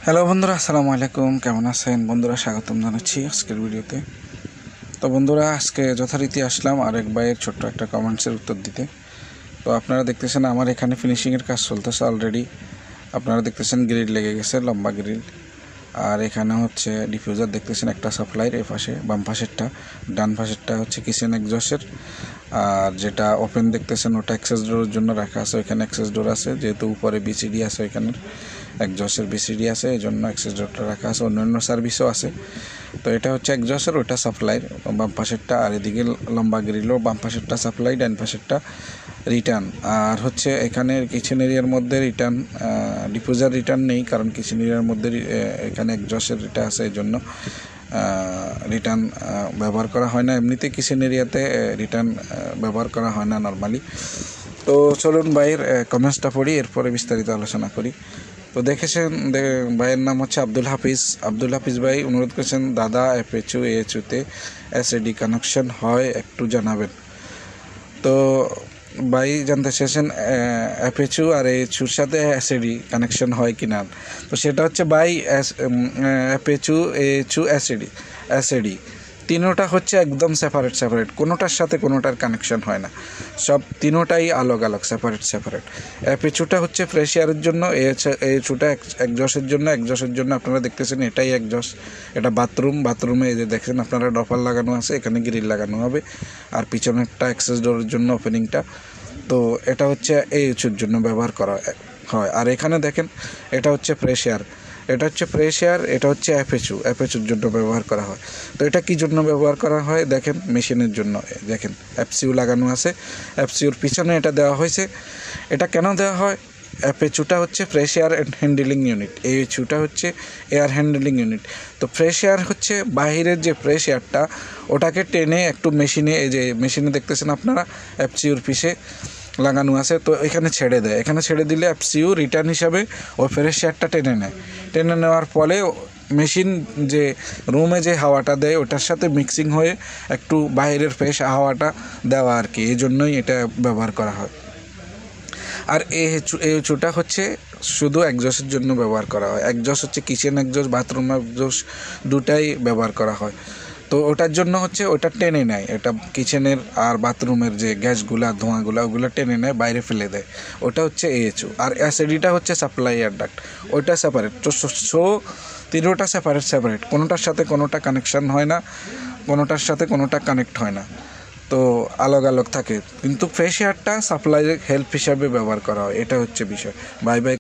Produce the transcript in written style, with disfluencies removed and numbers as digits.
Hello বন্ধুরা, আসসালামু আলাইকুম। কেমন আছেন বন্ধুরা? স্বাগতম জানাচ্ছি আজকের ভিডিওতে। তো বন্ধুরা, আজকে যথারীতি আসলাম আরেক ভাইয়ের ছোট্ট একটা কমেন্টসের উত্তর দিতে। তো আপনারা দেখতেছেন আমার এখানে ফিনিশিংয়ের কাজ চলতেছে অলরেডি। আপনারা দেখতেছেন গ্রিল লেগে গেছে, লম্বা গ্রিল। আর এখানে হচ্ছে ডিফিউজার দেখতেছেন একটা সাপ্লাইয়ের, এ পাশে বাম পাশেরটা, ডান পাশেরটা হচ্ছে কিচেন এক্সজস্টের। আর যেটা ওপেন দেখতেছেন ওটা অ্যাক্সেস ডোরের জন্য রাখা আছে। ওইখানে অ্যাক্সেস ডোর আছে, যেহেতু উপরে বিসিডি আছে, ওইখানের এক্সজস্টের বিসিডি আছে, এই জন্য অ্যাক্সেস ডোরটা রাখা আছে। অন্যান্য সার্ভিসও আছে। তো এটা হচ্ছে এক্সজস্টের, ওইটা সাপ্লাইয়ের বাম পাশেরটা। আর এদিকে লম্বা গ্রিলও বাম পাশেরটা সাপ্লাই, ডান পাশেরটা রিটার্ন। আর হচ্ছে এখানে কিচেন এরিয়ার মধ্যে রিটার্ন, ডিফিউজার রিটার্ন নেই, কারণ কিচেন এরিয়ার মধ্যে এখানে এক্সজস্টের এটা আছে, এই জন্য রিটার্ন ব্যবহার করা হয় না। এমনিতে কিচেন এরিয়াতে রিটার্ন ব্যবহার করা হয় না নর্মালি। তো চলুন ভাইয়ের কমেন্টসটা পড়ি, এরপরে বিস্তারিত আলোচনা করি। তো দেখেছেন, ভাইয়ের নাম হচ্ছে আব্দুল হাফিজ। আব্দুল হাফিজ ভাই অনুরোধ করেছেন, দাদা এফএচইউ এএচইউতে এসএডি কানেকশন হয় একটু জানাবেন। তো ভাই জানতে চেয়েছেন এফএচইউ আর এএচইউর সাথে এসএডি কানেকশন হয় কি না। তো সেটা হচ্ছে ভাই এফএচইউ এএচইউ এসএডি তিনোটা হচ্ছে একদম সেপারেট, কোনোটার সাথে কোনোটার কানেকশন হয় না। সব তিনোটাই আলাদা আলাদা, সেপারেট। এফএচইউটা হচ্ছে ফ্রেশ এয়ারের জন্য, এএচইউটা এক্সজস্টের জন্য। আপনারা দেখতেছেন এটাই এক্সজস্ট, এটা বাথরুমে এই যে দেখছেন আপনারা ডফার লাগানো আছে, এখানে গ্রিল লাগানো হবে। আর পিছনেরটা অ্যাক্সেস ডোরের জন্য ওপেনিংটা। তো এটা হচ্ছে এএচইউর জন্য ব্যবহার করা হয়। আর এখানে দেখেন এটা হচ্ছে ফ্রেশ এয়ার, এটা হচ্ছে এফএচইউর জন্য ব্যবহার করা হয়। তো এটা কী জন্য ব্যবহার করা হয় দেখেন, মেশিনের জন্য। দেখেন এফসিইউ লাগানো আছে, এফসিইউর পিছনে এটা দেওয়া হয়েছে। এটা কেন দেওয়া হয়? এফএচইউটা হচ্ছে ফ্রেশ এয়ার হ্যান্ডলিং ইউনিট, এএচইউটা হচ্ছে এয়ার হ্যান্ডলিং ইউনিট। তো ফ্রেশ এয়ার হচ্ছে বাহিরের যে ফ্রেশ এয়ারটা, ওটাকে টেনে একটু মেশিনে, এই যে মেশিনে দেখতেছেন আপনারা এফসিইউর পিছে লাগানো আছে, তো এখানে ছেড়ে দিলে এফসিইউ রিটার্ন হিসাবে ওই ফ্রেশ এয়ারটা টেনে নেওয়ার ফলে মেশিন যে রুমে যে হাওয়াটা দেয় ওটার সাথে মিক্সিং হয়ে একটু বাইরের ফ্রেশ হাওয়াটা দেওয়া আর কি, এই জন্যই এটা ব্যবহার করা হয়। আর এএচইউটা হচ্ছে শুধু এক্সজস্টের জন্য ব্যবহার করা হয়। এক্সজস্ট হচ্ছে কিচেন এক্সজস্ট, বাথরুম এক্সজস্ট, দুটাই ব্যবহার করা হয়। তো ওটার জন্য হচ্ছে ওটা টেনে নেয়, এটা কিচেনের আর বাথরুমের যে গ্যাসগুলা ধোঁয়াগুলো ওগুলো টেনে নেয়, বাইরে ফেলে দেয়। ওটা হচ্ছে এএচইউ। আর এসএডিটা হচ্ছে সাপ্লাই এয়ার ডাক্ট, ওইটা সেপারেট। তো তিনোটা সেপারেট, কোনোটার সাথে কোনোটা কানেকশান হয় না, কোনোটার সাথে কোনোটা কানেক্ট হয় না। তো আলাদা থাকে, কিন্তু ফ্রেশ এয়ারটা সাপ্লাইয়ের হেল্প হিসাবে ব্যবহার করা হয়। এটা হচ্ছে বিষয়। Bye bye.